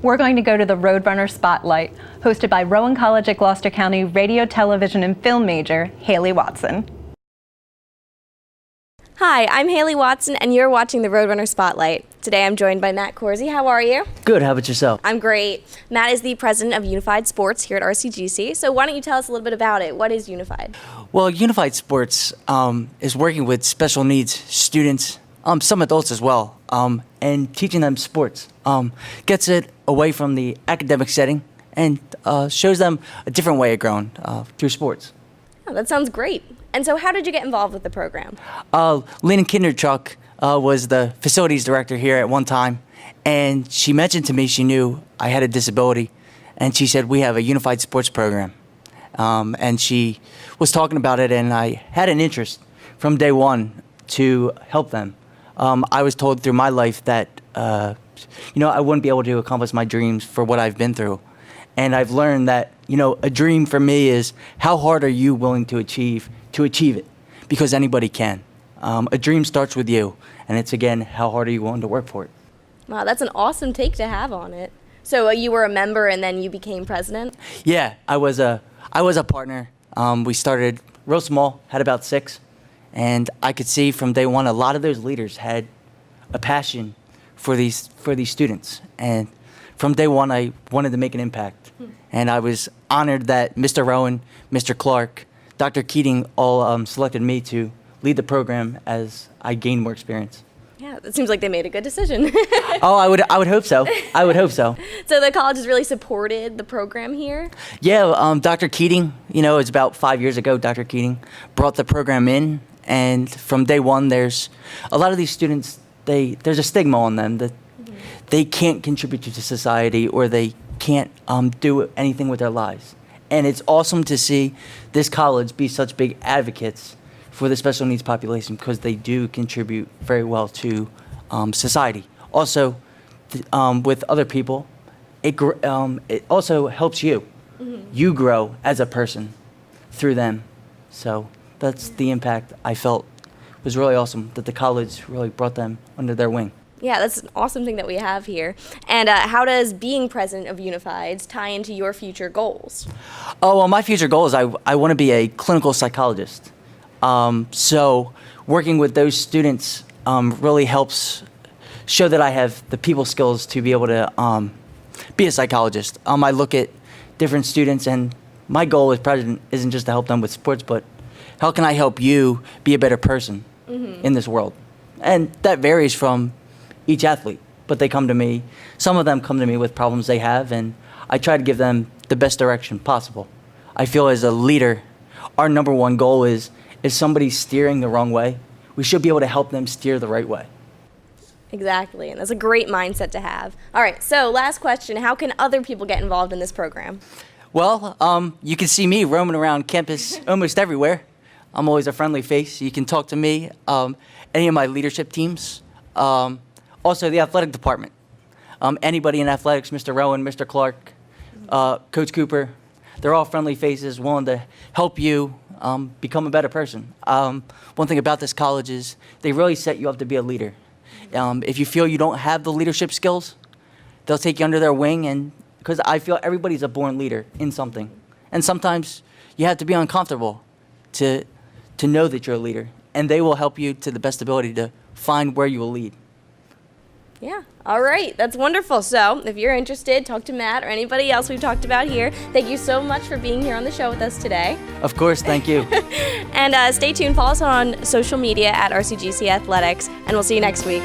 We're going to go to the Roadrunner Spotlight, hosted by Rowan College at Gloucester County radio, television, and film major, Haley Watson. Hi, I'm Haley Watson, and you're watching the Roadrunner Spotlight. Today I'm joined by Matt Corsi. How are you? Good. How about yourself? I'm great. Matt is the president of Unified Sports here at RCGC, so why don't you tell us a little bit about it? What is Unified? Well, Unified Sports is working with special needs students, some adults as well, and teaching them sports. Gets it away from the academic setting and shows them a different way of growing through sports. Oh, that sounds great. And so how did you get involved with the program? Lynn Kinderchuk was the facilities director here at one time, and she mentioned to me she knew I had a disability, and she said, we have a unified sports program. And she was talking about it, and I had an interest from day one to help them. I was told through my life that, I wouldn't be able to accomplish my dreams for what I've been through. And I've learned that, a dream for me is how hard are you willing to achieve it, because anybody can. A dream starts with you, and it's, again, how hard are you willing to work for it? Wow, that's an awesome take to have on it. So you were a member and then you became president? Yeah, I was a partner. We started real small, had about 6, and I could see from day one a lot of those leaders had a passion for these students. And from day one, I wanted to make an impact. And I was honored that Mr. Rowan, Mr. Clark, Dr. Keating all selected me to lead the program as I gained more experience. Yeah, it seems like they made a good decision. Oh, I would hope so. I would hope so. So the college has really supported the program here? Yeah, Dr. Keating, it's about 5 years ago, Dr. Keating brought the program in, and from day one, there's a lot of these students, there's a stigma on them that they can't contribute to society or they can't do anything with their lives. And it's awesome to see this college be such big advocates for the special needs population, because they do contribute very well to society. Also, with other people, it also helps you. You grow as a person through them. So that's the impact I felt was really awesome, that the college really brought them under their wing. Yeah, that's an awesome thing that we have here. And how does being president of Unified tie into your future goals? Oh, well, my future goal is I want to be a clinical psychologist. So working with those students really helps show that I have the people skills to be able to be a psychologist. I look at different students, and my goal as president isn't just to help them with sports, but how can I help you be a better person in this world? And that varies from each athlete, but they come to me. Some of them come to me with problems they have, and I try to give them the best direction possible. I feel as a leader, our number one goal is if somebody's steering the wrong way, we should be able to help them steer the right way. Exactly, and that's a great mindset to have. All right, so last question, how can other people get involved in this program? Well, you can see me roaming around campus almost everywhere. I'm always a friendly face. You can talk to me, any of my leadership teams. Also, the athletic department. Anybody in athletics, Mr. Rowan, Mr. Clark, Coach Cooper, they're all friendly faces, willing to help you become a better person. One thing about this college is they really set you up to be a leader. If you feel you don't have the leadership skills, they'll take you under their wing, and because I feel everybody's a born leader in something. And sometimes you have to be uncomfortable to know that you're a leader, and they will help you to the best ability to find where you will lead. Yeah, all right, that's wonderful. So if you're interested, talk to Matt or anybody else we've talked about here. Thank you so much for being here on the show with us today. Of course, thank you. And stay tuned, follow us on social media at RCGC Athletics, and we'll see you next week.